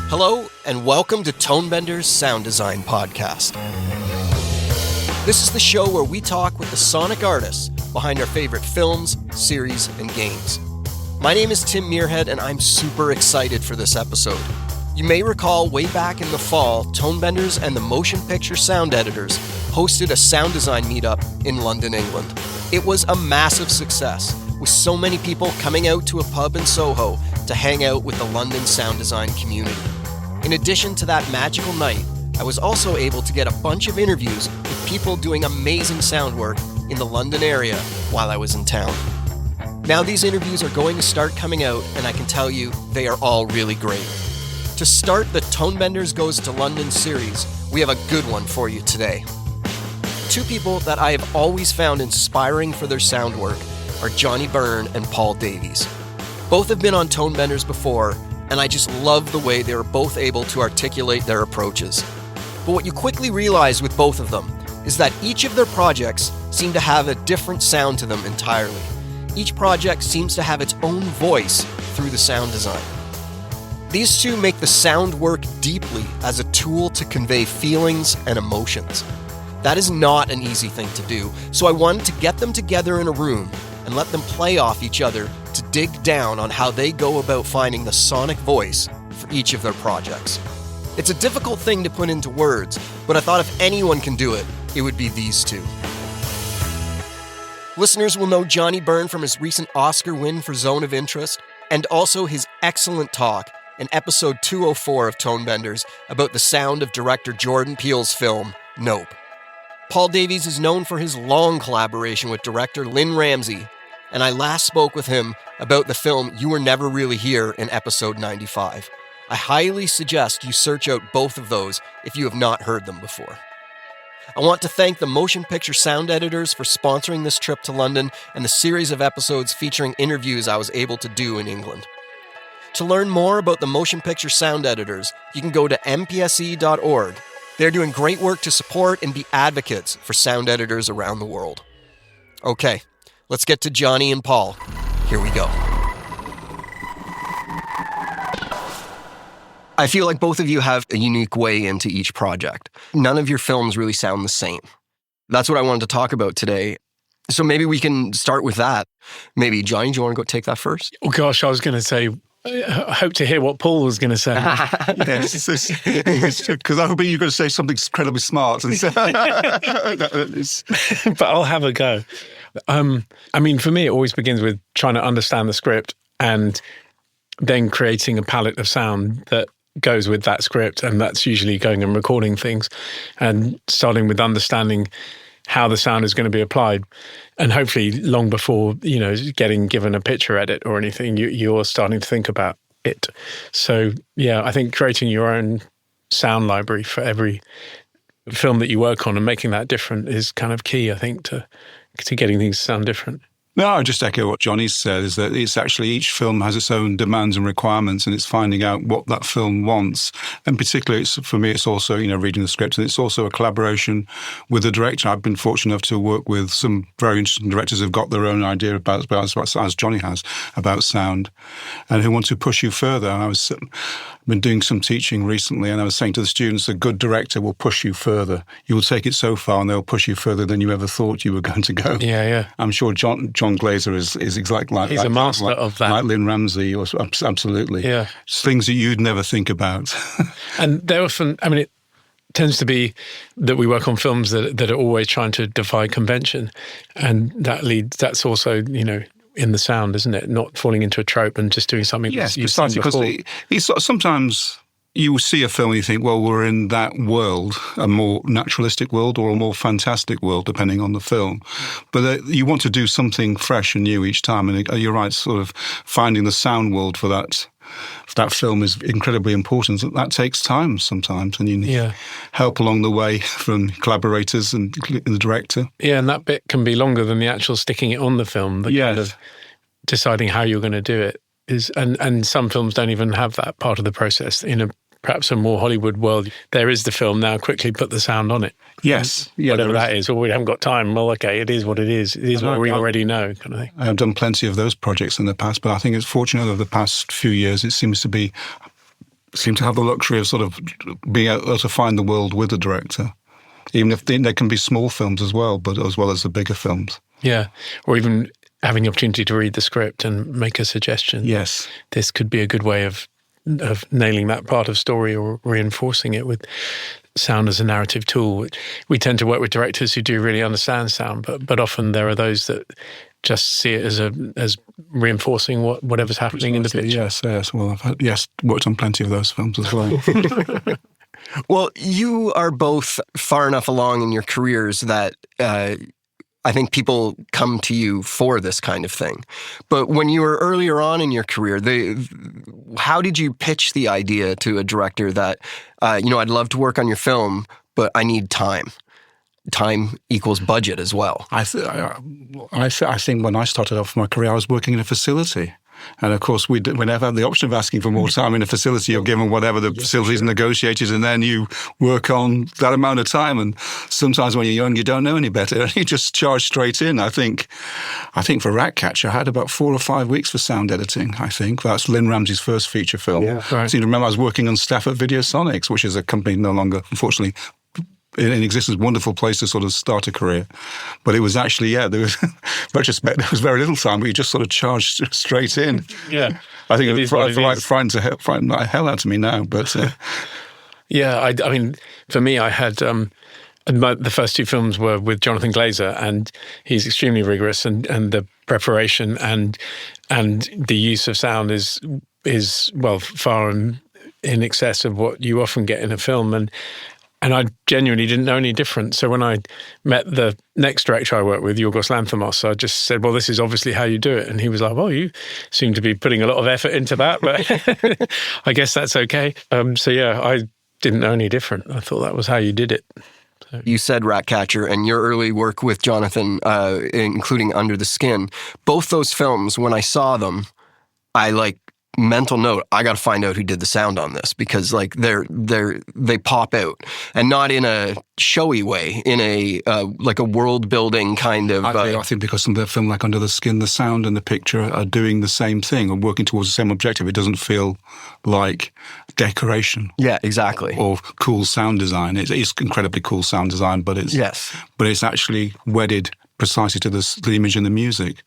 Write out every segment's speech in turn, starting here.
Hello, and welcome to Tonebender's Sound Design Podcast. This is the show where we talk with the sonic artists behind our favorite films, series, and games. My name is Tim Muirhead, and I'm super excited for this episode. You may recall way back in the fall, Tonebenders and the motion picture sound editors hosted a sound design meetup in London, England. It was a massive success, with so many people coming out to a pub in Soho to hang out with the London sound design community. In addition to that magical night, I was also able to get a bunch of interviews with people doing amazing sound work in the London area while I was in town. Now these interviews are going to start coming out, and I can tell you, they are all really great. To start the Tonebenders Goes to London series, we have a good one for you today. Two people that I have always found inspiring for their sound work are Johnnie and Paul Davies. Both have been on Tonebenders before, and I just love the way they were both able to articulate their approaches. But what you quickly realize with both of them is that each of their projects seem to have a different sound to them entirely. Each project seems to have its own voice through the sound design. These two make the sound work deeply as a tool to convey feelings and emotions. That is not an easy thing to do, so I wanted to get them together in a room and let them play off each other to dig down on how they go about finding the sonic voice for each of their projects. It's a difficult thing to put into words, but I thought if anyone can do it, it would be these two. Listeners will know Johnnie from his recent Oscar win for Zone of Interest, and also his excellent talk in episode 204 of Tonebenders about the sound of director Jordan Peele's film, Nope. Paul Davies is known for his long collaboration with director Lynn Ramsey, and I last spoke with him about the film You Were Never Really Here in episode 95. I highly suggest you search out both of those if you have not heard them before. I want to thank the motion picture sound editors for sponsoring this trip to London and the series of episodes featuring interviews I was able to do in England. To learn more about the motion picture sound editors, you can go to MPSE.org. They're doing great work to support and be advocates for sound editors around the world. Okay, let's get to Johnnie and Paul. Here we go. I feel like both of you have a unique way into each project. None of your films really sound the same. That's what I wanted to talk about today. So maybe we can start with that. Maybe, Johnnie, do you want to go take that first? Oh gosh, I was going to say, I hope to hear what Paul was going to say. Yes, because I hope you're going to say something incredibly smart. But I'll have a go. I mean, for me, it always begins with trying to understand the script and then creating a palette of sound that goes with that script, and that's usually going and recording things and starting with understanding how the sound is going to be applied. And hopefully long before, getting given a picture edit or anything, you're starting to think about it. So, yeah, I think creating your own sound library for every film that you work on and making that different is kind of key, I think, to getting things to sound different. No, I just echo what Johnnie said, is that it's actually each film has its own demands and requirements, and it's finding out what that film wants. And particularly, for me, it's also, reading the script, and it's also a collaboration with the director. I've been fortunate enough to work with some very interesting directors who've got their own idea about as Johnnie has, about sound, and who want to push you further. And I've been doing some teaching recently, and I was saying to the students, a good director will push you further. You will take it so far, and they'll push you further than you ever thought you were going to go. Yeah. I'm sure John Glazer is exactly like he's a master of that. Like Lynn Ramsey, absolutely. Yeah. It's things that you'd never think about. And they're often, it tends to be that we work on films that are always trying to defy convention. And that's also, in the sound, isn't it? Not falling into a trope and just doing something. Yes, precisely, because sometimes you see a film and you think, well, we're in that world, a more naturalistic world or a more fantastic world, depending on the film. But you want to do something fresh and new each time. And you're right, sort of finding the sound world for that film is incredibly important. That takes time sometimes, and you need help along the way from collaborators and the director. Yeah, and that bit can be longer than the actual sticking it on the film. Kind of deciding how you're going to do it is, and some films don't even have that part of the process. Perhaps a more Hollywood world, there is the film, now quickly put the sound on it. Yes. Whatever that is, or we haven't got time, well, okay, it is what it is. It is what we already know, kind of thing. I have done plenty of those projects in the past, but I think it's fortunate over the past few years, it seems to be seem to have the luxury of sort of being able to find the world with the director, even if they can be small films as well, but as well as the bigger films. Yeah, or even having the opportunity to read the script and make a suggestion. Yes. This could be a good way of nailing that part of story or reinforcing it with sound as a narrative tool. We tend to work with directors who do really understand sound, but often there are those that just see it as reinforcing whatever's happening in the picture. Yes. Well, I've worked on plenty of those films as well. Well, you are both far enough along in your careers that I think people come to you for this kind of thing. But when you were earlier on in your career, how did you pitch the idea to a director that, I'd love to work on your film, but I need time? Time equals budget as well. I think when I started off my career, I was working in a facility. And of course, we never have the option of asking for more time in a facility. You're given whatever the facility's negotiated, and then you work on that amount of time. And sometimes when you're young, you don't know any better, and you just charge straight in. I think for Ratcatcher, I had about 4 or 5 weeks for sound editing. I think that's Lynn Ramsey's first feature film. Yeah, right. I seem to remember I was working on staff at Videosonics, which is a company no longer, unfortunately, in existence, wonderful place to sort of start a career. But it was actually, there was, retrospect, there was very little time, but you just sort of charged straight in. Yeah. I think it frightened the hell out of me now. But yeah, I mean, for me, I had the first 2 films were with Jonathan Glazer, and he's extremely rigorous, and the preparation and the use of sound is far in excess of what you often get in a film. And I genuinely didn't know any different. So when I met the next director I worked with, Yorgos Lanthimos, I just said, well, this is obviously how you do it. And he was like, well, you seem to be putting a lot of effort into that, but I guess that's okay. I didn't know any different. I thought that was how you did it. So. You said Ratcatcher and your early work with Jonathan, including Under the Skin. Both those films, when I saw them, I mental note, I got to find out who did the sound on this, because they pop out, and not in a showy way, in a a world building kind of. I think because in the film like Under the Skin, the sound and the picture are doing the same thing and working towards the same objective. It doesn't feel like decoration. Yeah, exactly. Or cool sound design. It's incredibly cool sound design, but it's actually wedded precisely to the image and the music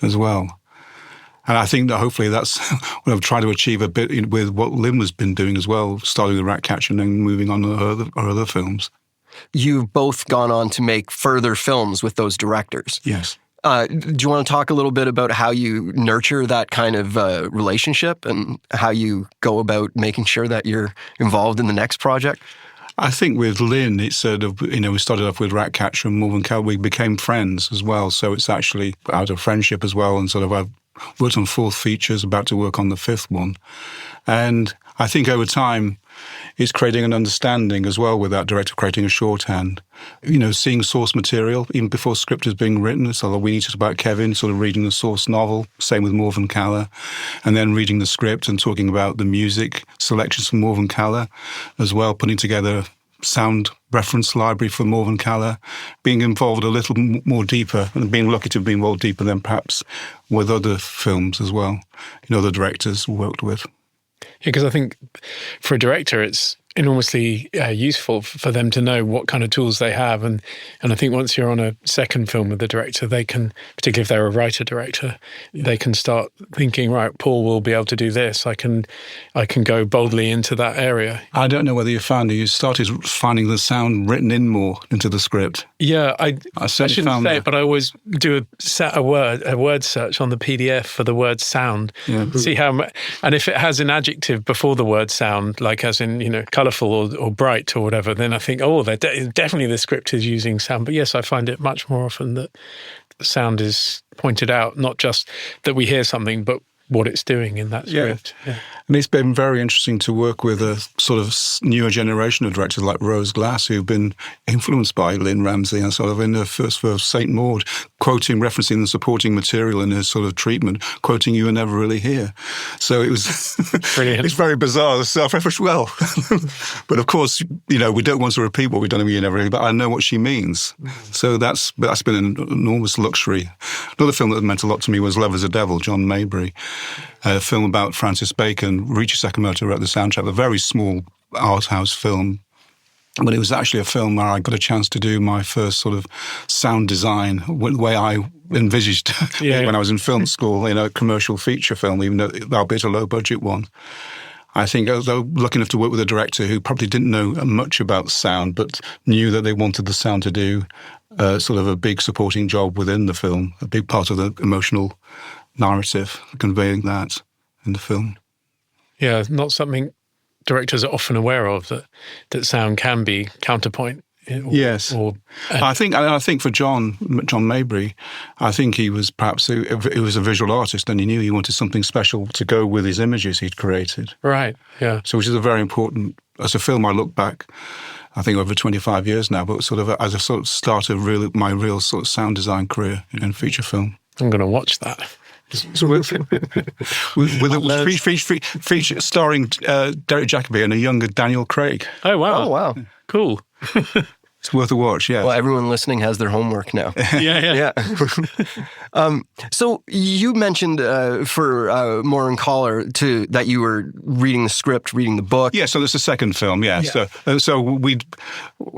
as well. And I think that hopefully that's what I've tried to achieve a bit with what Lynn has been doing as well, starting with Ratcatcher and then moving on to her other films. You've both gone on to make further films with those directors. Yes. Do you want to talk a little bit about how you nurture that kind of relationship and how you go about making sure that you're involved in the next project? I think with Lynn, it's sort of, we started off with Ratcatcher and Morven Cal. We became friends as well. So it's actually out of friendship as well. And sort of I've worked on 4th features, about to work on the 5th one. And I think over time, it's creating an understanding as well with that director, creating a shorthand. Seeing source material, even before script is being written. So we need to talk about Kevin, sort of reading the source novel, same with Morven Caller, and then reading the script and talking about the music selections from Morven Caller as well, putting together sound reference library for Morven Caller, being involved a little more deeper and being lucky to be involved deeper than perhaps with other films as well, the directors worked with. Yeah, because I think for a director, it's enormously useful for them to know what kind of tools they have. And I think once you're on a second film with the director, they can, particularly if they're a writer-director, they can start thinking, right, Paul will be able to do this. I can go boldly into that area. I don't know whether you found it. You started finding the sound written in more into the script. Yeah, I shouldn't say it, but I always do a word search on the PDF for the word sound. Yeah. See and if it has an adjective before the word sound, like as in, colourful or bright or whatever, then I think, definitely the script is using sound. But yes, I find it much more often that sound is pointed out, not just that we hear something, but what it's doing in that script. Yeah. And it's been very interesting to work with a sort of newer generation of directors like Rose Glass, who've been influenced by Lynn Ramsey and sort of in her first film, St. Maud, referencing the supporting material in her sort of treatment, quoting You Were Never Really Here. So it was Brilliant. It's very bizarre, the self-reference. Well, but of course, we don't want to repeat what we've done again, really, but I know what she means. So that's been an enormous luxury. Another film that meant a lot to me was Love is a Devil, John Maybury, a film about Francis Bacon. Richie Sakamoto wrote the soundtrack, a very small art house film. But it was actually a film where I got a chance to do my first sort of sound design, the way I envisaged when I was in film school, a commercial feature film, even though albeit a low-budget one. I think I was lucky enough to work with a director who probably didn't know much about sound, but knew that they wanted the sound to do sort of a big supporting job within the film, a big part of the emotional narrative, conveying that in the film. Yeah, not something directors are often aware of, that sound can be counterpoint. Yes, I think for John Maybury, I think he was perhaps he was a visual artist, and he knew he wanted something special to go with his images he'd created. Right. Yeah. So, which is a very important. As a film, I look back, I think over 25 years now, but sort of as a sort of start of my real sort of sound design career in feature film. I'm going to watch that. So with feature starring Derek Jacobi and a younger Daniel Craig. Oh wow! Oh wow! Cool. It's worth a watch. Yeah. Well, everyone listening has their homework now. Yeah. So you mentioned for Moran Collar that you were reading the script, reading the book. Yeah. So there's a second film. Yeah. So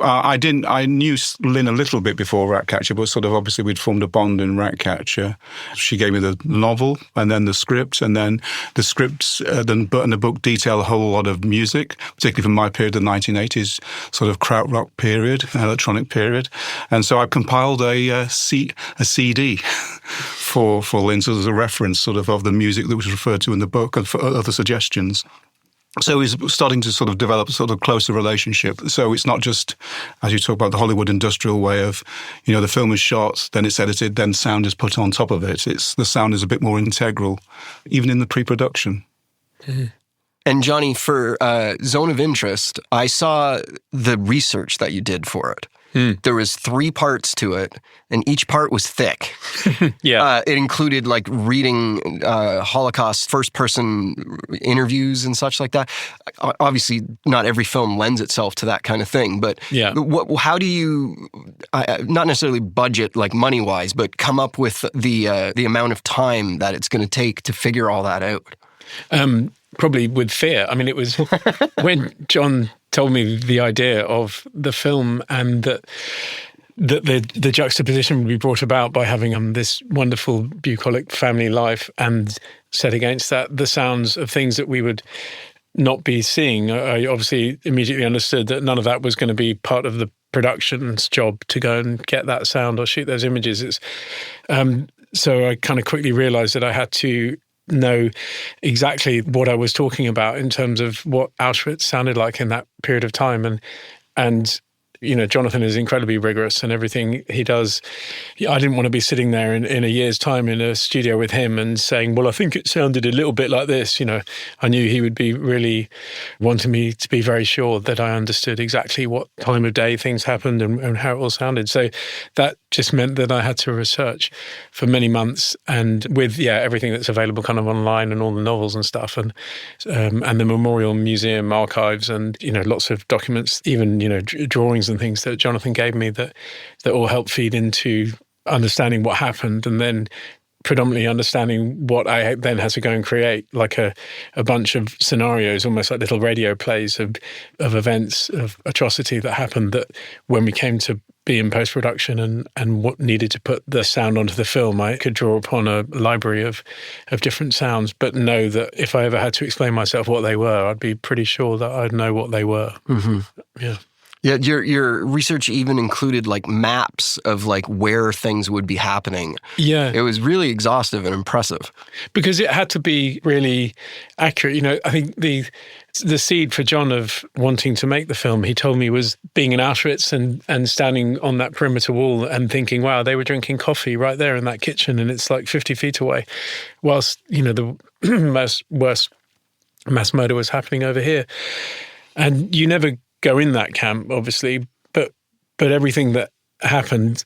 I knew Lynn a little bit before Ratcatcher, but sort of obviously we'd formed a bond in Ratcatcher. She gave me the novel and then the script, and then the scripts and the book detail a whole lot of music, particularly from my period, the 1980s sort of krautrock period, electronic period. And so I compiled a CD for Lynn, so there's a reference sort of the music that was referred to in the book and for other suggestions. So he's starting to sort of develop a sort of closer relationship. So it's not just, as you talk about, the Hollywood industrial way of, the film is shot, then it's edited, then sound is put on top of it. The sound is a bit more integral, even in the pre-production. Mm-hmm. And Johnnie, for Zone of Interest, I saw the research that you did for it. There was 3 parts to it, and each part was thick. Yeah. It included like reading Holocaust first-person interviews and such like that. Obviously, not every film lends itself to that kind of thing, but how do you, not necessarily budget like money-wise, but come up with the amount of time that it's going to take to figure all that out? Probably with fear. I mean, it was when John told me the idea of the film and that the juxtaposition would be brought about by having this wonderful bucolic family life and set against that the sounds of things that we would not be seeing. I obviously immediately understood that none of that was going to be part of the production's job to go and get that sound or shoot those images. So I kind of quickly realized that I had to know exactly what I was talking about in terms of what Auschwitz sounded like in that period of time. And Jonathan is incredibly rigorous and everything he does. I didn't want to be sitting there in a year's time in a studio with him and saying, well, I think it sounded a little bit like this. I knew he would be really wanting me to be very sure that I understood exactly what time of day things happened and how it all sounded. So that just meant that I had to research for many months, and with everything that's available kind of online and all the novels and stuff, and the Memorial Museum archives and lots of documents, even drawings and things that Jonathan gave me that all helped feed into understanding what happened, and then predominantly understanding what I then had to go and create, like a bunch of scenarios, almost like little radio plays of events of atrocity that happened, that when we came to be in post-production and what needed to put the sound onto the film, I could draw upon a library of different sounds, but know that if I ever had to explain myself what they were, I'd be pretty sure that I'd know what they were. Mm-hmm. Yeah. Yeah, your research even included like maps of like where things would be happening. Yeah. It was really exhaustive and impressive. Because it had to be really accurate. I think the seed for John of wanting to make the film, he told me, was being in Auschwitz and standing on that perimeter wall and thinking, wow, they were drinking coffee right there in that kitchen and it's like 50 feet away. Whilst, the worst mass murder was happening over here. And you never go in that camp, obviously, but everything that happened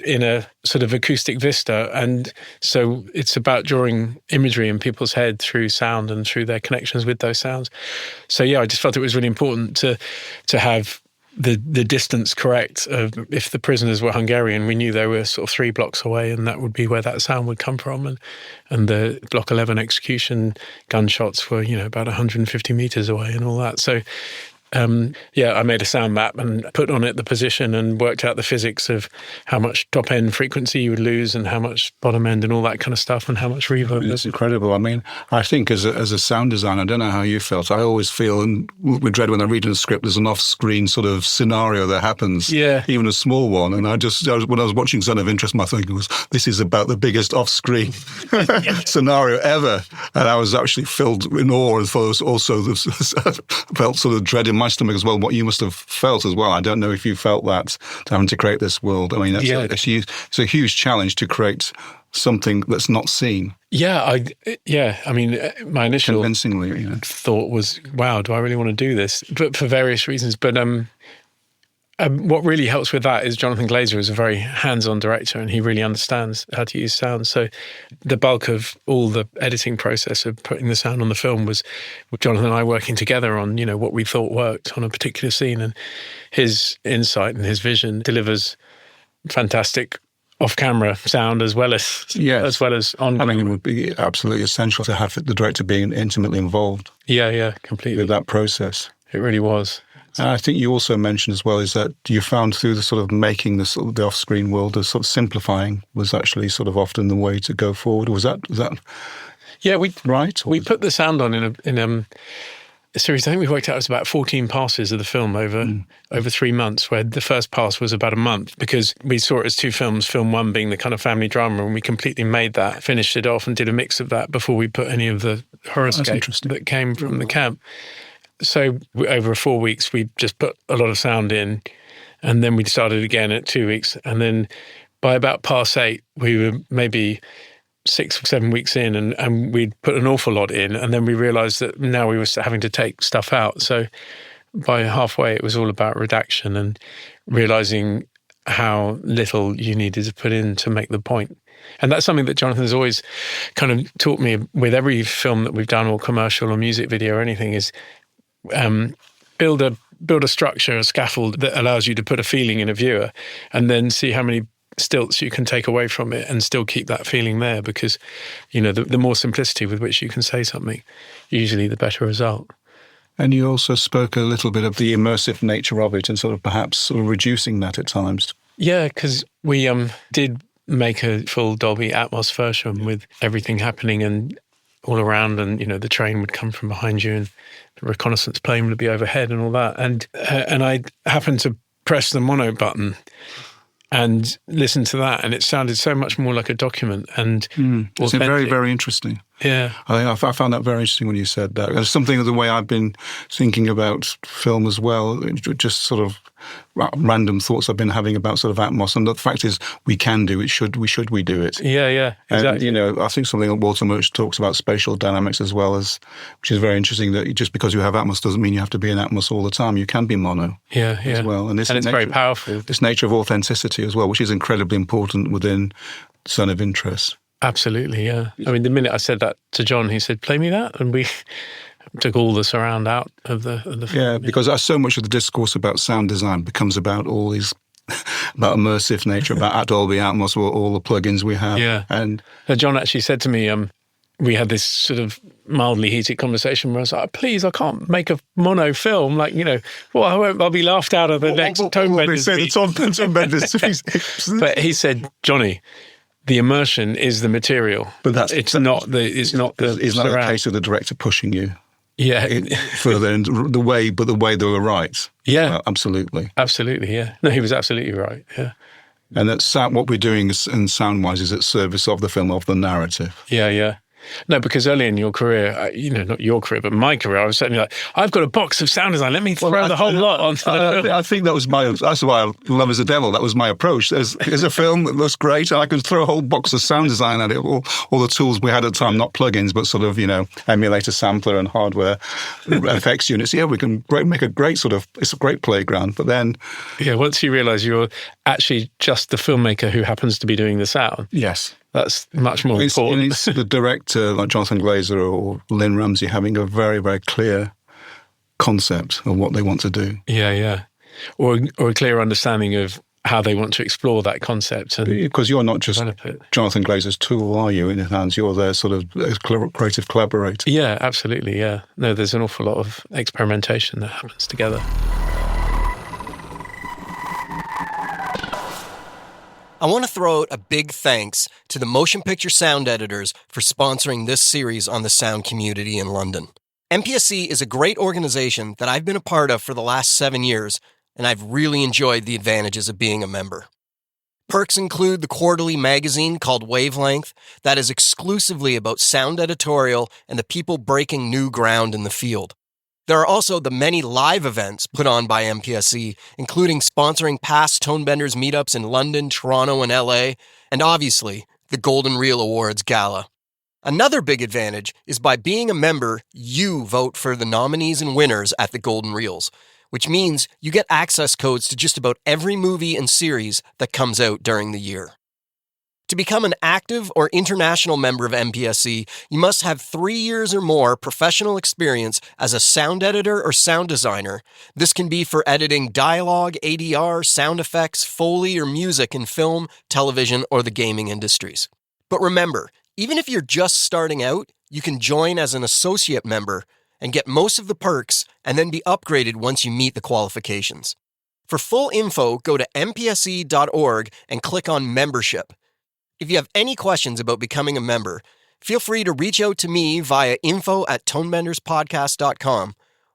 in a sort of acoustic vista. And so it's about drawing imagery in people's head through sound and through their connections with those sounds. So yeah, I just felt it was really important to have the distance correct. If the prisoners were Hungarian, we knew they were sort of 3 blocks away, and that would be where that sound would come from. And the Block 11 execution gunshots were, about 150 meters away and all that. So I made a sound map and put on it the position and worked out the physics of how much top end frequency you would lose and how much bottom end and all that kind of stuff and how much reverb. It's incredible. I mean, I think as a sound designer, I don't know how you felt. I always feel, and with dread when I read in the script, there's an off-screen sort of scenario that happens, even a small one. And when I was watching Zone of Interest, my thinking was, this is about the biggest off-screen scenario ever. And I was actually filled in awe, and also felt sort of dread in my stomach as well, what you must have felt as well. I don't know if you felt that, having to create this world. I mean, it's a huge challenge to create something that's not seen. I mean, my initial convincingly thought was, wow, do I really want to do this? But for various reasons. But what really helps with that is Jonathan Glazer is a very hands-on director, and he really understands how to use sound. So the bulk of all the editing process of putting the sound on the film was with Jonathan and I working together on, what we thought worked on a particular scene. And his insight and his vision delivers fantastic off-camera sound as well as on. I mean, it would be absolutely essential to have the director being intimately involved. Yeah, completely. With that process. It really was. I think you also mentioned as well is that you found through the sort of making the off-screen world, the sort of simplifying was actually sort of often the way to go forward. Was that? Yeah, we put the sound on in a series. I think we worked out it was about 14 passes of the film over 3 months, where the first pass was about a month, because we saw it as 2 films, film 1 being the kind of family drama, and we completely made that, finished it off and did a mix of that before we put any of the horoscope that came from the camp. So over 4 weeks, we just put a lot of sound in, and then we started again at 2 weeks. And then by about past 8, we were maybe 6 or 7 weeks in, and we'd put an awful lot in. And then we realized that now we were having to take stuff out. So by halfway, it was all about redaction and realizing how little you needed to put in to make the point. And that's something that Jonathan has always kind of taught me with every film that we've done, or commercial or music video or anything, is build a structure, a scaffold that allows you to put a feeling in a viewer, and then see how many stilts you can take away from it and still keep that feeling there, because the more simplicity with which you can say something, usually the better result. And you also spoke a little bit of the immersive nature of it and sort of perhaps sort of reducing that at times. Yeah, because we did make a full Dolby Atmos version with everything happening and all around, and the train would come from behind you and the reconnaissance plane would be overhead and all that. And I happened to press the mono button and listen to that, and it sounded so much more like a document and it's very, very interesting. Yeah. I found that very interesting when you said that. It's something of the way I've been thinking about film as well, just sort of random thoughts I've been having about sort of Atmos. And the fact is, we can do it. Should we do it? Yeah, exactly. And, I think something that Walter Murch talks about spatial dynamics as well, which is very interesting, that just because you have Atmos doesn't mean you have to be in Atmos all the time. You can be mono as well. And it's very powerful. This nature of authenticity as well, which is incredibly important within Zone of Interest. Absolutely, yeah. I mean, the minute I said that to John, he said, "Play me that," and we took all the surround out of the film. Yeah, because so much of the discourse about sound design becomes about all these about immersive nature, about Dolby Atmos, all the plugins we have. Yeah, and John actually said to me, we had this sort of mildly heated conversation where I was like, "Please, I can't make a mono film. Like, I'll be laughed out of the next Tone Benders." They say the Tone Benders. But he said, "Johnny, the immersion is the material, but it's not the case of the director pushing you. Yeah, further in the way they were right. Yeah, absolutely. Yeah, no, he was absolutely right. Yeah, and that's what we're doing in sound wise is at service of the film, of the narrative. Yeah. No, because early in your career, not your career, but my career, I was certainly like, I've got a box of sound design. Let me throw the whole lot onto the film. I think that's why I love As a Devil. That was my approach. There's a film that looks great, and I could throw a whole box of sound design at it. All the tools we had at the time, not plugins, but sort of, emulator sampler and hardware effects units. Yeah, we can make a great it's a great playground. But then... Yeah, once you realise you're actually just the filmmaker who happens to be doing the sound. Yes. That's much more important. It's the director, like Jonathan Glazer or Lynn Ramsey, having a very, very clear concept of what they want to do. Yeah. Or a clear understanding of how they want to explore that concept. Because you're not just Jonathan Glazer's tool, are you, in his hands? You're their sort of creative collaborator. Yeah, absolutely, yeah. No, there's an awful lot of experimentation that happens together. I want to throw out a big thanks to the motion picture sound editors for sponsoring this series on the sound community in London. MPSE is a great organization that I've been a part of for the last 7 years, and I've really enjoyed the advantages of being a member. Perks include the quarterly magazine called Wavelength that is exclusively about sound editorial and the people breaking new ground in the field. There are also the many live events put on by MPSE, including sponsoring past Tonebenders meetups in London, Toronto, and LA, and obviously, the Golden Reel Awards Gala. Another big advantage is by being a member, you vote for the nominees and winners at the Golden Reels, which means you get access codes to just about every movie and series that comes out during the year. To become an active or international member of MPSE, you must have 3 years or more professional experience as a sound editor or sound designer. This can be for editing dialogue, ADR, sound effects, Foley, or music in film, television, or the gaming industries. But remember, even if you're just starting out, you can join as an associate member and get most of the perks and then be upgraded once you meet the qualifications. For full info, go to mpse.org and click on Membership. If you have any questions about becoming a member, feel free to reach out to me via info@tonebenderspodcast.com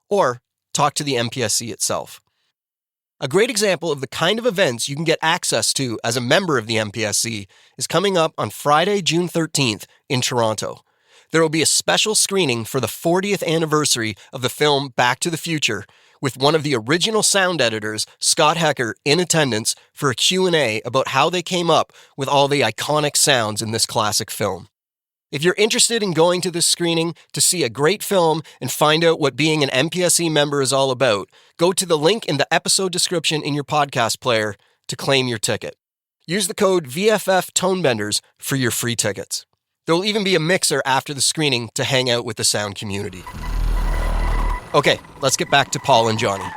or talk to the MPSE itself. A great example of the kind of events you can get access to as a member of the MPSE is coming up on Friday, June 13th in Toronto. There will be a special screening for the 40th anniversary of the film Back to the Future, with one of the original sound editors, Scott Hecker, in attendance for a Q&A about how they came up with all the iconic sounds in this classic film. If you're interested in going to this screening to see a great film and find out what being an MPSE member is all about, go to the link in the episode description in your podcast player to claim your ticket. Use the code VFF Tonebenders for your free tickets. There will even be a mixer after the screening to hang out with the sound community. Okay, let's get back to Paul and Johnnie.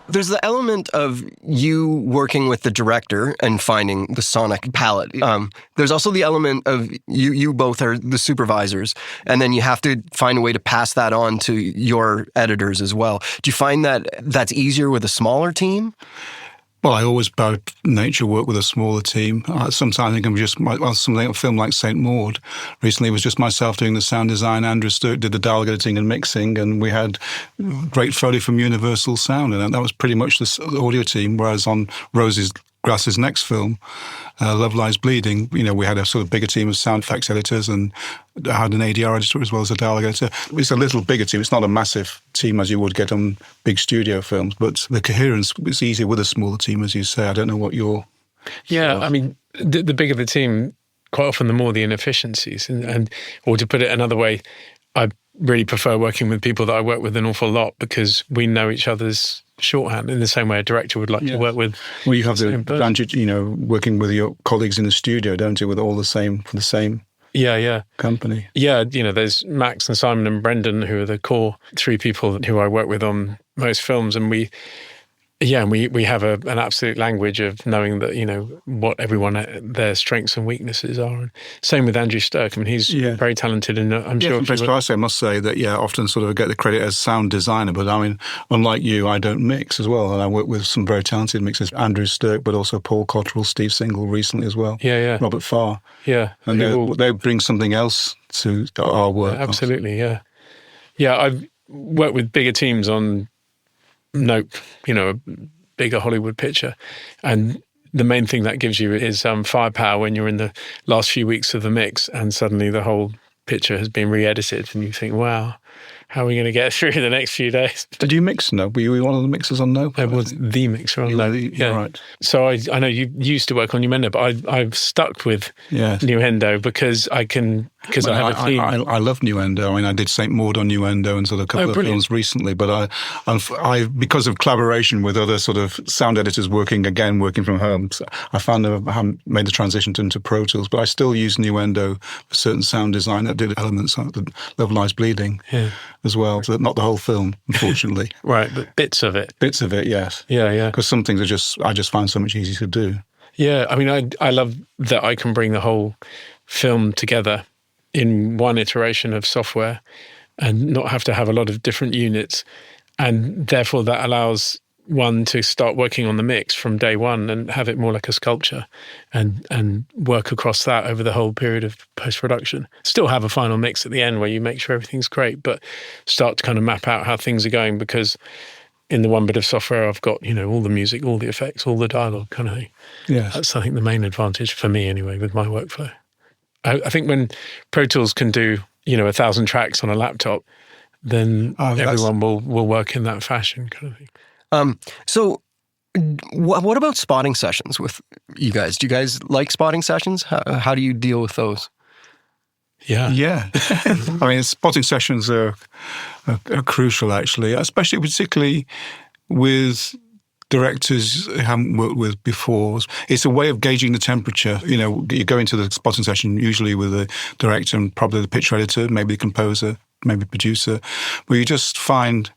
There's the element of you working with the director and finding the sonic palette. There's also the element of you both are the supervisors, and then you have to find a way to pass that on to your editors as well. Do you find that that's easier with a smaller team? Well, I always, by nature, work with a smaller team. Sometimes I think something a film like St. Maud recently was just myself doing the sound design. Andrew Sturck did the dialogue editing and mixing, and we had great Foley from Universal Sound, and that was pretty much the audio team. Whereas on Rosie Grass's next film, Love Lies Bleeding, we had a sort of bigger team of sound effects editors, and I had an ADR editor as well as a dialogue editor. It's a little bigger team. It's not a massive team as you would get on big studio films, but the coherence is easier with a smaller team, as you say. I don't know what your... Yeah, I mean, the bigger the team, quite often the more the inefficiencies. Or to put it another way, I really prefer working with people that I work with an awful lot because we know each other's shorthand in the same way a director would like to work with. Well, you have the advantage, working with your colleagues in the studio, don't you, with all the same company. Yeah, there's Max and Simon and Brendan, who are the core 3 people who I work with on most films, and we have an absolute language of knowing that, what everyone, their strengths and weaknesses are. And same with Andrew Sturck. I mean, he's very talented, and I'm sure... I must say that, often sort of get the credit as sound designer, but I mean, unlike you, I don't mix as well, and I work with some very talented mixers, Andrew Sturck, but also Paul Cottrell, Steve Single recently as well. Yeah. Robert Farr. Yeah. And they bring something else to our work. Absolutely, yeah. Yeah, I've worked with bigger teams on Nope, a bigger Hollywood picture. And the main thing that gives you is firepower when you're in the last few weeks of the mix and suddenly the whole picture has been re-edited and you think, wow, how are we going to get through the next few days? Did you mix No? Were you one of the mixers on No? I was the mixer on No. Yeah. Right. So I know you used to work on Nuendo, but I've stuck with Nuendo because I have a team. I love Nuendo. I mean, I did St. Maud on Nuendo and sort of a couple of films recently, but I because of collaboration with other sort of sound editors working from home, so I found I haven't made the transition into Pro Tools, but I still use Nuendo for certain sound design. I did elements like the Love Lies Bleeding as well, so not the whole film, unfortunately. Right, but bits of it. Bits of it, yes. Yeah. Because some things I just find so much easier to do. Yeah, I mean, I love that I can bring the whole film together in one iteration of software and not have to have a lot of different units. And therefore that allows one to start working on the mix from day one and have it more like a sculpture and work across that over the whole period of post-production. Still have a final mix at the end where you make sure everything's great, but start to kind of map out how things are going, because in the one bit of software I've got, all the music, all the effects, all the dialogue kind of thing. Yeah. That's, I think, the main advantage for me anyway with my workflow. I think when Pro Tools can do, 1,000 tracks on a laptop, then everyone will work in that fashion kind of thing. So what about spotting sessions with you guys? Do you guys like spotting sessions? How do you deal with those? Yeah. I mean, spotting sessions are crucial, actually, particularly with directors who haven't worked with before. It's a way of gauging the temperature. You go into the spotting session usually with the director and probably the picture editor, maybe the composer, maybe producer, where you just find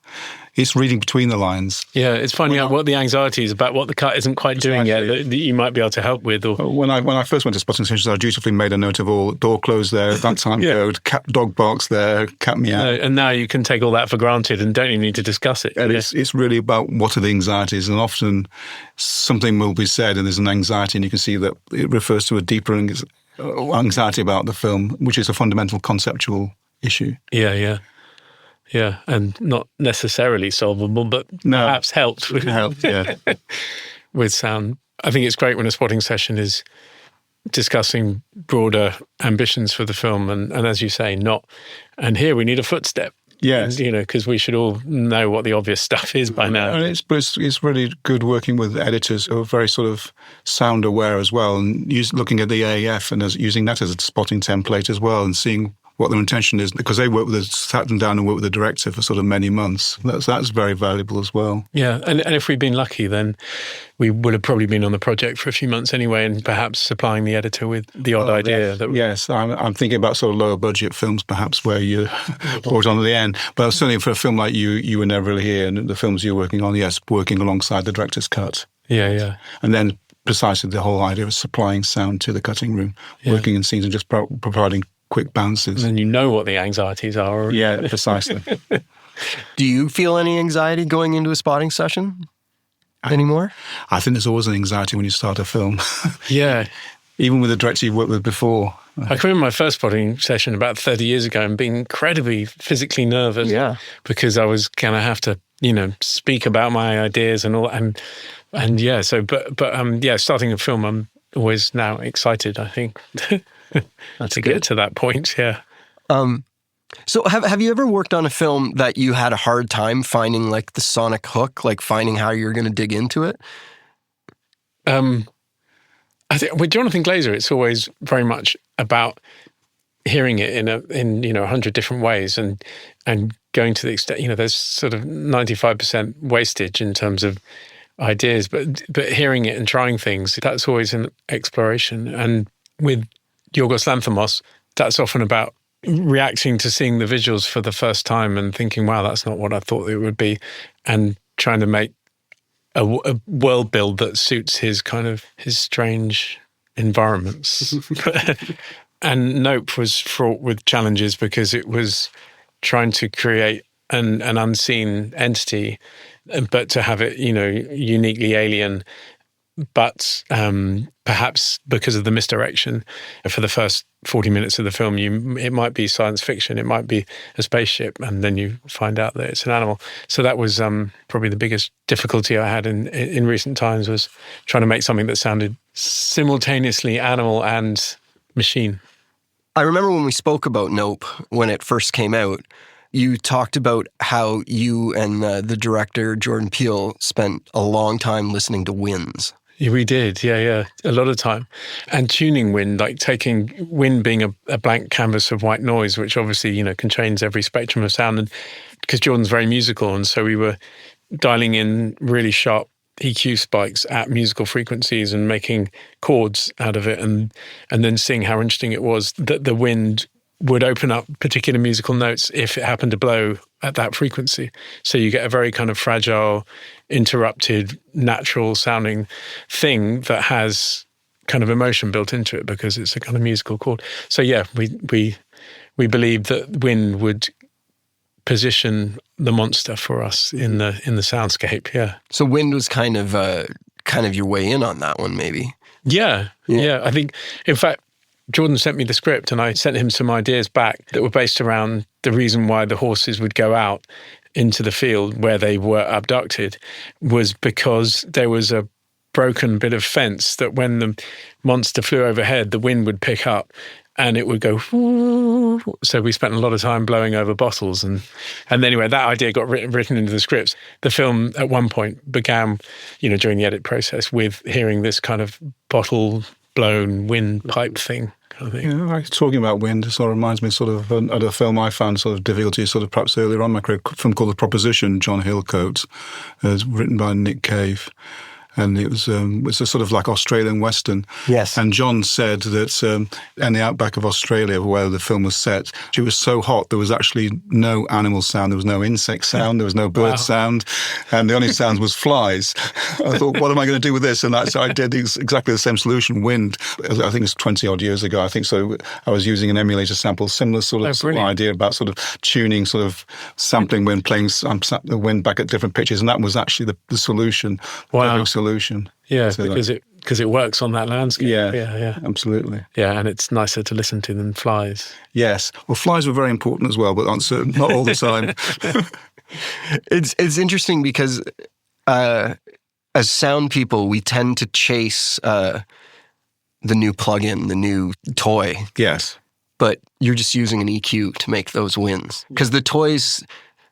it's reading between the lines. Yeah, it's finding out what the anxiety is about what the cut isn't quite doing yet that you might be able to help with. Or when I first went to spotting sessions, I dutifully made a note of all door closed there, that time code, dog barks there, cat meow. And now you can take all that for granted and don't even need to discuss it. And it's really about what are the anxieties, and often something will be said and there's an anxiety and you can see that it refers to a deeper anxiety about the film, which is a fundamental conceptual issue. Yeah, and not necessarily solvable, but perhaps helped with with sound. I think it's great when a spotting session is discussing broader ambitions for the film, and as you say, and here we need a footstep. Yes, because we should all know what the obvious stuff is by now. And it's really good working with editors who are very sort of sound aware as well, and looking at the AAF and using that as a spotting template as well, and seeing what their intention is, because they sat them down and worked with the director for sort of many months. That's very valuable as well. Yeah, and if we'd been lucky, then we would have probably been on the project for a few months anyway, and perhaps supplying the editor with the odd idea. Yes, I'm thinking about sort of lower budget films, perhaps, where you brought on at the end. But certainly for a film like you were never really here, and the films you're working on, yes, working alongside the director's cut. Yeah. And then precisely the whole idea of supplying sound to the cutting room, working in scenes and just providing quick bounces. And then you know what the anxieties are. Yeah, precisely. Do you feel any anxiety going into a spotting session anymore? I think there's always an anxiety when you start a film. Yeah. Even with the director you've worked with before. I can remember my first spotting session about 30 years ago and being incredibly physically nervous. Yeah. Because I was going to have to, speak about my ideas and all. And yeah, so, but starting a film, I'm always now excited, I think. To get to that point, yeah. So have you ever worked on a film that you had a hard time finding like the sonic hook, like finding how you're going to dig into it? I think with Jonathan Glazer, it's always very much about hearing it in 100 different ways and going to the extent, there's sort of 95% wastage in terms of ideas, but hearing it and trying things, that's always an exploration. And with Yorgos Lanthimos, that's often about reacting to seeing the visuals for the first time and thinking, wow, that's not what I thought it would be, and trying to make a world build that suits his strange environments. And Nope was fraught with challenges because it was trying to create an unseen entity, but to have it, uniquely alien but perhaps because of the misdirection for the first 40 minutes of the film, it might be science fiction, it might be a spaceship, and then you find out that it's an animal. So that was probably the biggest difficulty I had in recent times, was trying to make something that sounded simultaneously animal and machine. I remember when we spoke about Nope, when it first came out, you talked about how you and the director, Jordan Peele, spent a long time listening to winds. Yeah, we did, yeah. A lot of time. And tuning wind, like taking wind being a blank canvas of white noise, which obviously, contains every spectrum of sound. And because Jordan's very musical, and so we were dialing in really sharp EQ spikes at musical frequencies and making chords out of it, and then seeing how interesting it was that the wind would open up particular musical notes if it happened to blow at that frequency. So you get a very kind of fragile, interrupted, natural sounding thing that has kind of emotion built into it because it's a kind of musical chord. So yeah, we believed that wind would position the monster for us in the soundscape. Yeah. So wind was kind of your way in on that one, maybe. Yeah. I think, in fact, Jordan sent me the script and I sent him some ideas back that were based around the reason why the horses would go out into the field where they were abducted was because there was a broken bit of fence that when the monster flew overhead, the wind would pick up and it would go, whoo. So we spent a lot of time blowing over bottles. And anyway, that idea got written into the scripts. The film at one point began, during the edit process with hearing this kind of bottle-blown windpipe thing. I think. Yeah, talking about wind, it sort of reminds me of a film I found sort of difficulty perhaps earlier on in my career, a film called The Proposition, John Hillcoat, written by Nick Cave. And it was a sort of like Australian Western. Yes. And John said that in the outback of Australia, where the film was set, it was so hot, there was actually no animal sound, there was no insect sound, there was no bird sound, and the only sound was flies. I thought, what am I going to do with this? And so I did exactly the same solution, wind. I think it was 20-odd years ago. I think so. I was using an emulator sample, similar sort of idea about sort of tuning, sort of sampling wind, playing the wind back at different pitches, and that was actually the solution. Wow. Yeah, because it works on that landscape. Yeah, absolutely. Yeah, and it's nicer to listen to than flies. Yes, well, flies were very important as well, but not all the time. It's interesting because as sound people, we tend to chase the new plugin, the new toy. Yes, but you're just using an EQ to make those winds because the toys.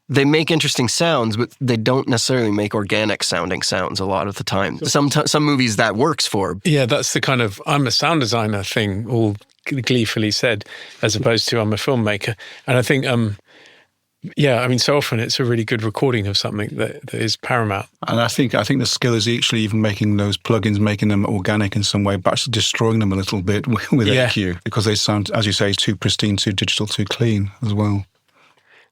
They make interesting sounds, but they don't necessarily make organic sounding sounds a lot of the time. Some movies that works for. Yeah, that's the kind of I'm a sound designer thing, all gleefully said, as opposed to I'm a filmmaker. And I think, so often it's a really good recording of something that is paramount. And I think the skill is actually even making those plugins, making them organic in some way, but actually destroying them a little bit with EQ, because they sound, as you say, too pristine, too digital, too clean as well.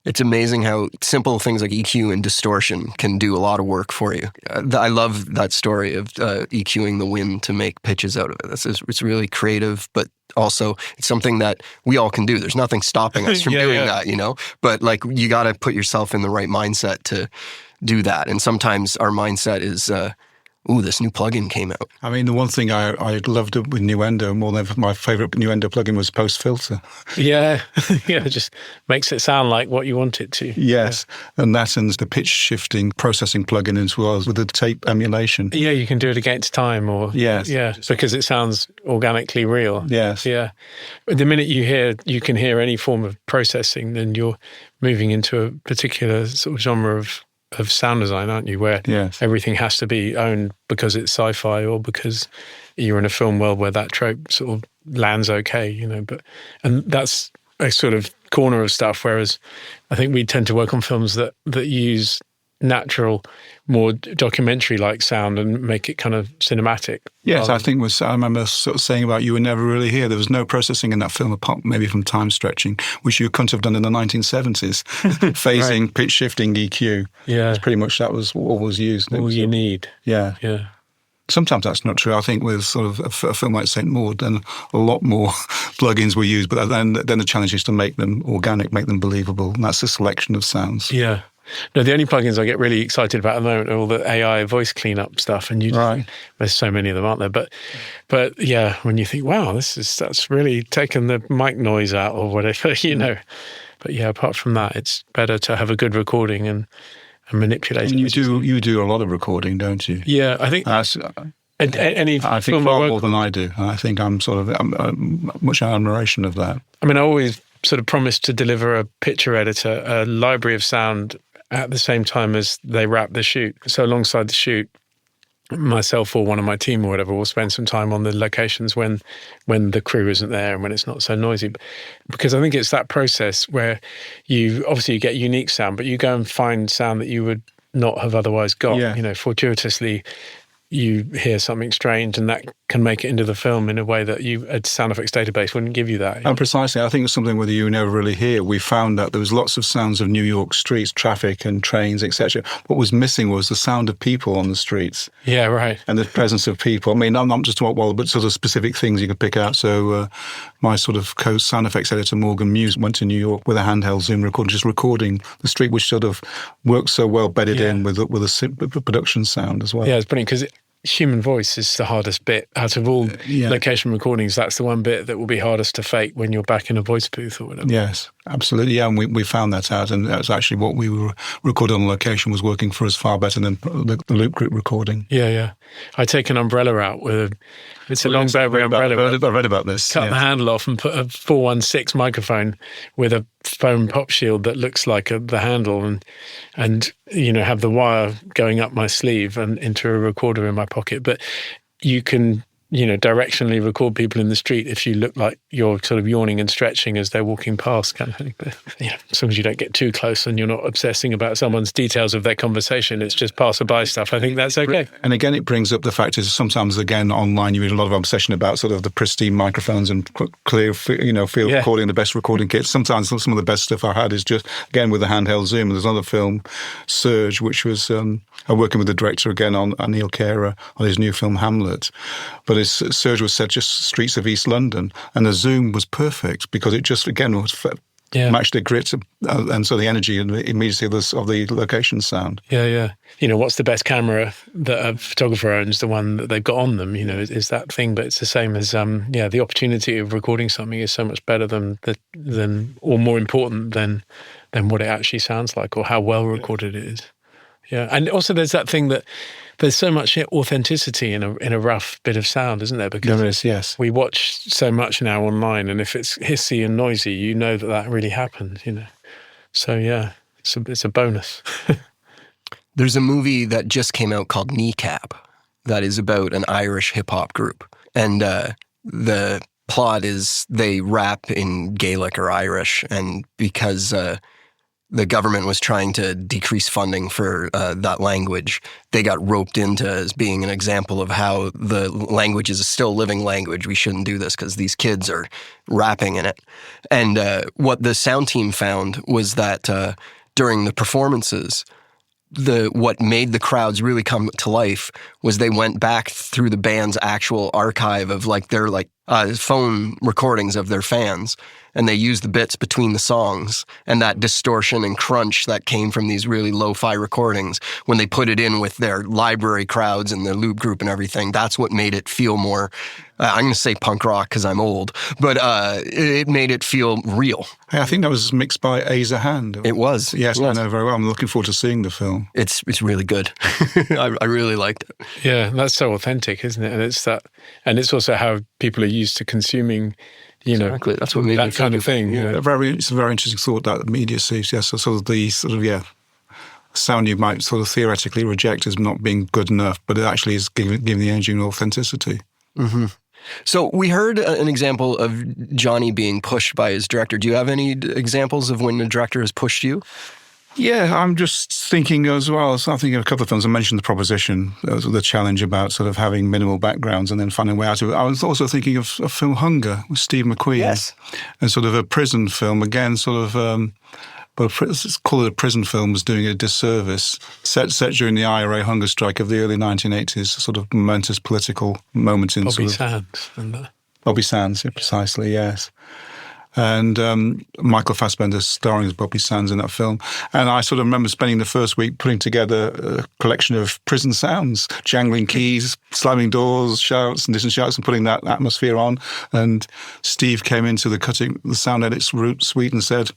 It's amazing how simple things like EQ and distortion can do a lot of work for you. I love that story of EQing the wind to make pitches out of it. It's really creative, but also it's something that we all can do. There's nothing stopping us from doing that, But you got to put yourself in the right mindset to do that. And sometimes our mindset is, this new plugin came out. I mean, the one thing I loved with Nuendo more than my favourite Nuendo plugin was Post Filter. Yeah, it just makes it sound like what you want it to. Yes, and that and the pitch shifting processing plugin as well as with the tape emulation. Yeah, you can do it against time because it sounds organically real. Yes. Yeah. The minute you can hear any form of processing, then you're moving into a particular sort of genre of sound design, aren't you? Where everything has to be owned because it's sci-fi or because you're in a film world where that trope sort of lands okay, and that's a sort of corner of stuff. Whereas I think we tend to work on films that use natural, more documentary-like sound and make it kind of cinematic. Yes, I remember sort of saying about You Were Never Really Here. There was no processing in that film apart maybe from time stretching, which you couldn't have done in the 1970s. Phasing, right. Pitch shifting, EQ. Yeah. Pretty much that was what was used. All you need. Yeah. Yeah. Sometimes that's not true. I think with sort of a film like St. Maud, then a lot more plugins were used, but then the challenge is to make them organic, make them believable, and that's a selection of sounds. Yeah. No, the only plugins I get really excited about at the moment are all the AI voice cleanup stuff, and there's so many of them, aren't there? But yeah, when you think, wow, that's really taken the mic noise out or whatever, you know. But yeah, apart from that, it's better to have a good recording and manipulate it. You do a lot of recording, don't you? Yeah, I think. I think far more than I do. I think I'm much admiration of that. I mean, I always sort of promised to deliver a picture editor, a library of sound at the same time as they wrap the shoot. So alongside the shoot, myself or one of my team or whatever will spend some time on the locations when the crew isn't there and when it's not so noisy. Because I think it's that process where you get unique sound, but you go and find sound that you would not have otherwise got. Yeah. You know, fortuitously, you hear something strange and that can make it into the film in a way that a sound effects database wouldn't give you that. And precisely, I think it's something whether you never really hear. We found that there was lots of sounds of New York streets, traffic and trains, etc. What was missing was the sound of people on the streets. Yeah, right. And the presence of people. I mean, I'm not just about but sort of specific things you could pick out. So my sort of co-sound effects editor, Morgan Muse, went to New York with a handheld Zoom recorder, just recording the street, which sort of works so well bedded in with a production sound as well. Yeah, it's brilliant because human voice is the hardest bit out of all location recordings. That's the one bit that will be hardest to fake when you're back in a voice booth or whatever. Yes, absolutely. Yeah, and we found that out, and that's actually what we were recording on location was working for us far better than the loop group recording. Yeah. I take an umbrella out with it's a long Burberry umbrella. I read about this. Cut the handle off and put a 416 microphone with a foam pop shield that looks like the handle, and have the wire going up my sleeve and into a recorder in my pocket. But you can directionally record people in the street if you look like you're sort of yawning and stretching as they're walking past, kind of thing. But, as long as you don't get too close and you're not obsessing about someone's details of their conversation, it's just passerby stuff. I think that's okay. And again, it brings up the fact is sometimes, again, online you read a lot of obsession about sort of the pristine microphones and clear, field recording, the best recording kits. Sometimes some of the best stuff I had is just, again, with a handheld Zoom. There's another film, Surge, which was working with the director again on Neil Carer on his new film Hamlet. But Surge was set just streets of East London, and the Zoom was perfect because it just, again, matched the grit and so the energy and the immediacy of the location sound. Yeah. What's the best camera that a photographer owns? The one that they've got on them, is that thing. But it's the same as, the opportunity of recording something is so much better than or more important than what it actually sounds like or how well recorded it is. Yeah, and also there's that thing that there's so much authenticity in a rough bit of sound, isn't there? Because there is, yes. We watch so much now online, and if it's hissy and noisy, that really happened, So yeah, it's a bonus. There's a movie that just came out called Kneecap that is about an Irish hip-hop group. And the plot is they rap in Gaelic or Irish, and because the government was trying to decrease funding for that language, they got roped into as being an example of how the language is still a living language. We shouldn't do this because these kids are rapping in it. And what the sound team found was that during the performances, what made the crowds really come to life was they went back through the band's actual archive of their phone recordings of their fans, and they used the bits between the songs and that distortion and crunch that came from these really lo-fi recordings. When they put it in with their library crowds and the loop group and everything, that's what made it feel more, I'm going to say punk rock because I'm old, but it made it feel real. Hey, I think that was mixed by Asa Hand. It was. Yes, I know very well. I'm looking forward to seeing the film. It's really good. I really liked it. Yeah, that's so authentic, isn't it? And it's also how people are used to consuming, exactly. That's what made that kind of thing. Yeah, it's a very interesting thought, that immediacy. Yes, so sort of the sound you might sort of theoretically reject as not being good enough, but it actually is giving the energy and authenticity. Mm-hmm. So we heard an example of Johnnie being pushed by his director. Do you have any examples of when the director has pushed you? Yeah, I'm just thinking as well. So I'm thinking of a couple of films. I mentioned The Proposition, the challenge about sort of having minimal backgrounds and then finding a way out of it. I was also thinking of a film Hunger with Steve McQueen. Yes. And sort of a prison film, again, sort of, let's call it a prison film, was doing a disservice. Set during the IRA hunger strike of the early 1980s, sort of momentous political moment in Bobby Sands. Bobby Sands, yeah, precisely, yes. and Michael Fassbender starring as Bobby Sands in that film. And I sort of remember spending the first week putting together a collection of prison sounds, jangling keys, slamming doors, shouts and distant shouts, and putting that atmosphere on. And Steve came into the sound edit suite and said,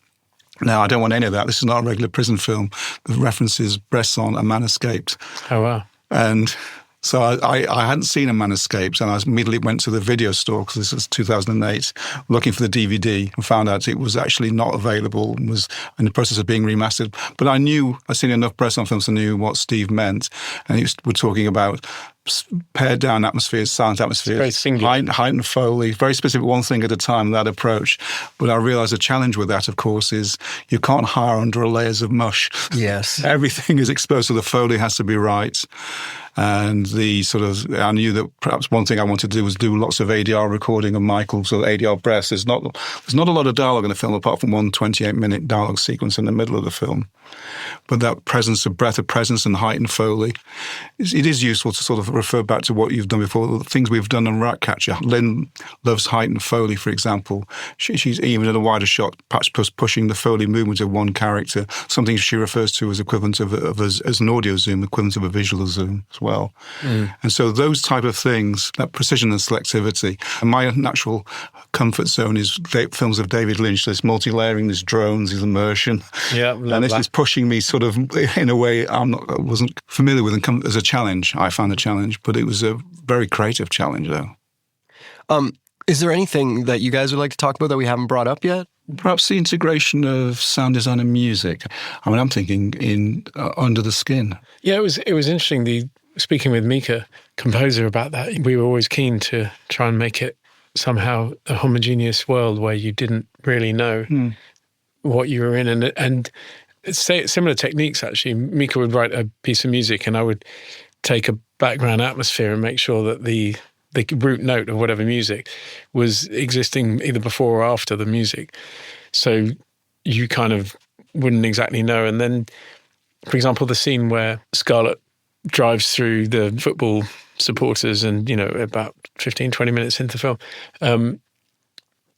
"No, I don't want any of that. This is not a regular prison film. The references Bresson, A Man Escaped." Oh, wow. And so I hadn't seen A Man Escapes, and I immediately went to the video store, because this was 2008, looking for the DVD, and found out it was actually not available and was in the process of being remastered. But I knew, I'd seen enough Bresson films, I knew what Steve meant. And we're talking about pared down atmospheres, silent atmospheres, very singular. heightened Foley, very specific, one thing at a time, that approach. But I realised the challenge with that, of course, is you can't hire under layers of mush. Yes. Everything is exposed, so the Foley has to be right. And I knew that perhaps one thing I wanted to do was do lots of ADR recording of Michael, so ADR breaths. There's not a lot of dialogue in the film, apart from one 28-minute dialogue sequence in the middle of the film. But that presence of breath of presence and heightened Foley, it is useful to sort of refer back to what you've done before, the things we've done on Ratcatcher. Lynn loves heightened Foley, for example. She's even in a wider shot, perhaps pushing the Foley movement of one character, something she refers to as equivalent as an audio zoom, equivalent of a visual zoom as well. And so those type of things, that precision and selectivity. And my natural comfort zone is films of David Lynch, this multi-layering, this drones, this immersion. Yeah, and this is pushing me sort of in a way I wasn't familiar with, and as a challenge. I found a challenge, but it was a very creative challenge, though. Is there anything that you guys would like to talk about that we haven't brought up yet? Perhaps the integration of sound design and music. I mean, I'm thinking in Under the Skin. Yeah, it was interesting. Speaking with Mika, composer, about that, we were always keen to try and make it somehow a homogeneous world where you didn't really know what you were in. And similar techniques, actually. Mika would write a piece of music and I would take a background atmosphere and make sure that the root note of whatever music was existing either before or after the music. So you kind of wouldn't exactly know. And then, for example, the scene where Scarlett drives through the football supporters and, about 15, 20 minutes into the film,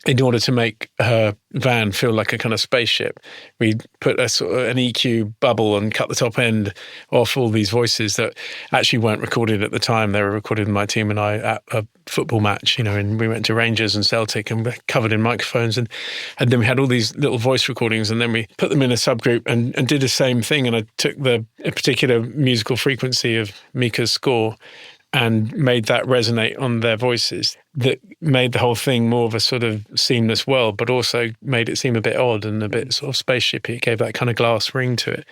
in order to make her van feel like a kind of spaceship, we put a sort of an EQ bubble and cut the top end off all these voices that actually weren't recorded at the time. They were recorded with my team and I at a football match, and we went to Rangers and Celtic and we're covered in microphones. And then we had all these little voice recordings and then we put them in a subgroup and did the same thing. And I took a particular musical frequency of Mika's score and made that resonate on their voices. That made the whole thing more of a sort of seamless world, but also made it seem a bit odd and a bit sort of spaceshipy. It gave that kind of glass ring to it.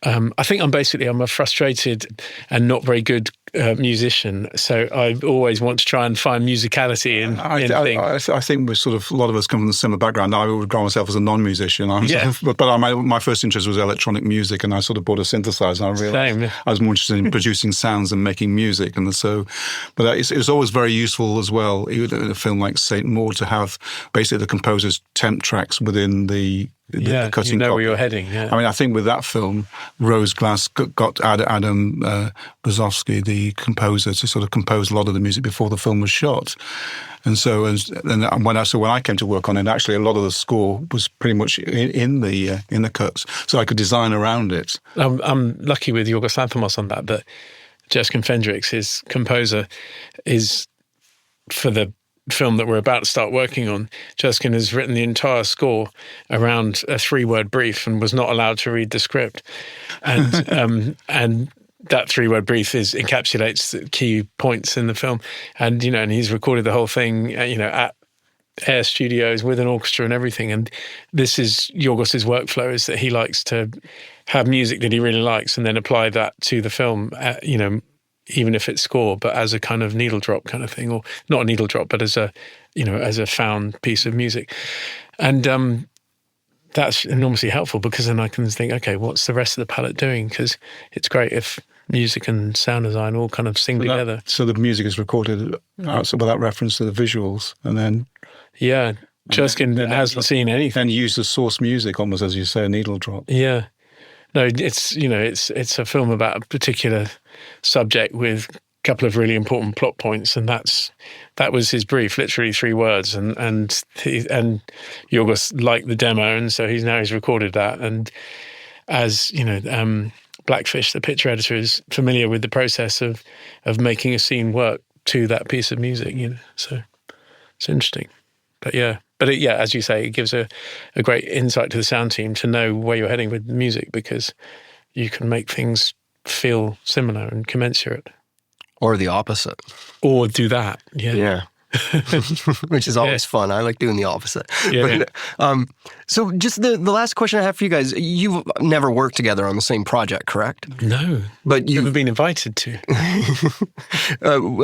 I think I'm a frustrated and not very good musician, so I always want to try and find musicality in things. I think we're sort of, a lot of us come from a similar background. I would regard myself as a non-musician, but my first interest was electronic music, and I sort of bought a synthesizer, and I realised I was more interested in producing sounds and making music, and so. But it was always very useful as well, even in a film like Saint Maud, to have basically the composer's temp tracks within the cutting where you're heading. Yeah. I mean, I think with that film, Rose Glass got Adam Brzozowski, the composer, to sort of compose a lot of the music before the film was shot. And so, when I came to work on it, actually a lot of the score was pretty much in the cuts, so I could design around it. I'm lucky with Yorgos Lanthimos on that Jeskin Fendrix, his composer, is for the film that we're about to start working on. Jeskin has written the entire score around a 3-word brief and was not allowed to read the script. And and that 3-word brief encapsulates the key points in the film. And and he's recorded the whole thing at Air Studios with an orchestra and everything. And this is Yorgos's workflow, is that he likes to have music that he really likes and then apply that to the film, even if it's score, but as a kind of needle drop kind of thing, or not a needle drop, but as a found piece of music. And that's enormously helpful, because then I can think, okay, what's the rest of the palette doing? Because it's great if music and sound design all kind of sing together. So the music is recorded without reference to the visuals, and then... Yeah, Jeskin hasn't seen anything. Then use the source music, almost as you say, a needle drop. Yeah. No, it's a film about a particular subject with couple of really important plot points, and that was his brief, literally 3 words. And Yorgos liked the demo, and so he's recorded that. And as you know, Blackfish, the picture editor, is familiar with the process of making a scene work to that piece of music. You know, so it's interesting. But as you say, it gives a great insight to the sound team to know where you're heading with the music, because you can make things feel similar and commensurate. Or the opposite. Or do that, yeah. Which is always fun. I like doing the opposite. Yeah. So just the last question I have for you guys, you've never worked together on the same project, correct? No, but you've never been invited to.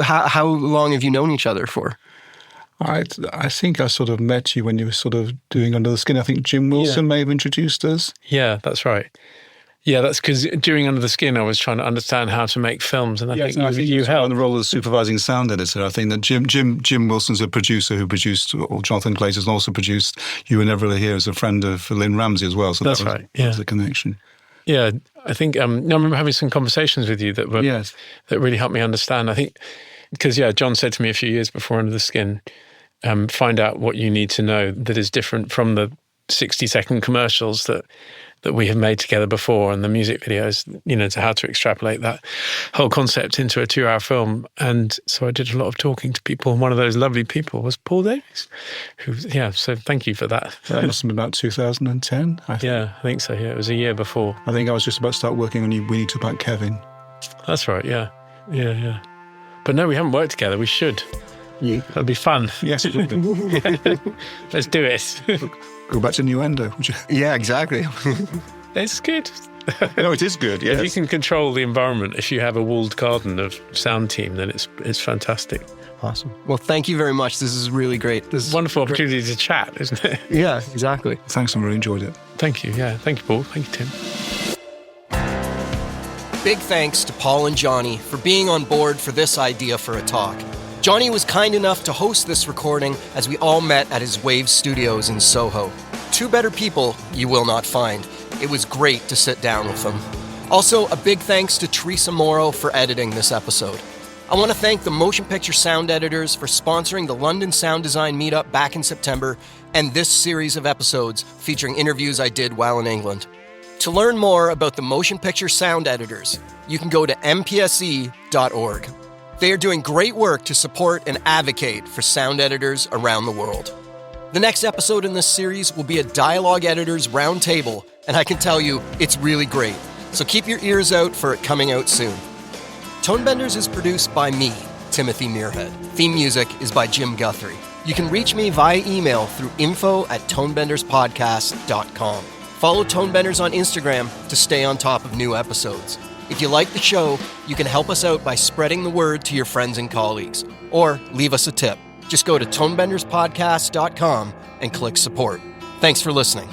How long have you known each other for? I think I sort of met you when you were sort of doing Under the Skin. I think Jim Wilson may have introduced us. Yeah, that's right. Yeah, that's because during Under the Skin, I was trying to understand how to make films, and I think you helped. In the role of the supervising sound editor, I think that Jim Wilson's a producer who produced, or Jonathan Clayton also produced You Were Never Really Here as a friend of Lynn Ramsey as well. So that's that was the connection. Yeah, I think I remember having some conversations with you that really helped me understand. I think because John said to me a few years before Under the Skin, find out what you need to know that is different from the 60-second commercials that we have made together before, and the music videos, you know, to how to extrapolate that whole concept into a 2-hour film. And so I did a lot of talking to people, and one of those lovely people was Paul Davies, so thank you for that. That must have been about 2010, I think. Yeah, I think so, it was a year before. I think I was just about to start working on We Need to Back Kevin. That's right, yeah. But no, we haven't worked together, we should. That'd be fun. Yes, it would be. Let's do it. Go back to Innuendo, would you? Yeah, exactly. It's good. No, it is good, yes. If you can control the environment, if you have a walled garden of sound team, then it's fantastic. Awesome. Well, thank you very much. This is really great. This is wonderful opportunity to chat, isn't it? Yeah, exactly. Thanks, I really enjoyed it. Thank you, Thank you, Paul. Thank you, Tim. Big thanks to Paul and Johnnie for being on board for this idea for a talk. Johnnie was kind enough to host this recording as we all met at his Wave Studios in Soho. 2 better people you will not find. It was great to sit down with them. Also, a big thanks to Teresa Morrow for editing this episode. I want to thank the Motion Picture Sound Editors for sponsoring the London Sound Design Meetup back in September, and this series of episodes featuring interviews I did while in England. To learn more about the Motion Picture Sound Editors, you can go to MPSE.org. They are doing great work to support and advocate for sound editors around the world. The next episode in this series will be a Dialogue Editors Roundtable, and I can tell you, it's really great. So keep your ears out for it coming out soon. Tonebenders is produced by me, Timothy Muirhead. Theme music is by Jim Guthrie. You can reach me via email through info@tonebenderspodcast.com. Follow Tonebenders on Instagram to stay on top of new episodes. If you like the show, you can help us out by spreading the word to your friends and colleagues, or leave us a tip. Just go to tonebenderspodcast.com and click support. Thanks for listening.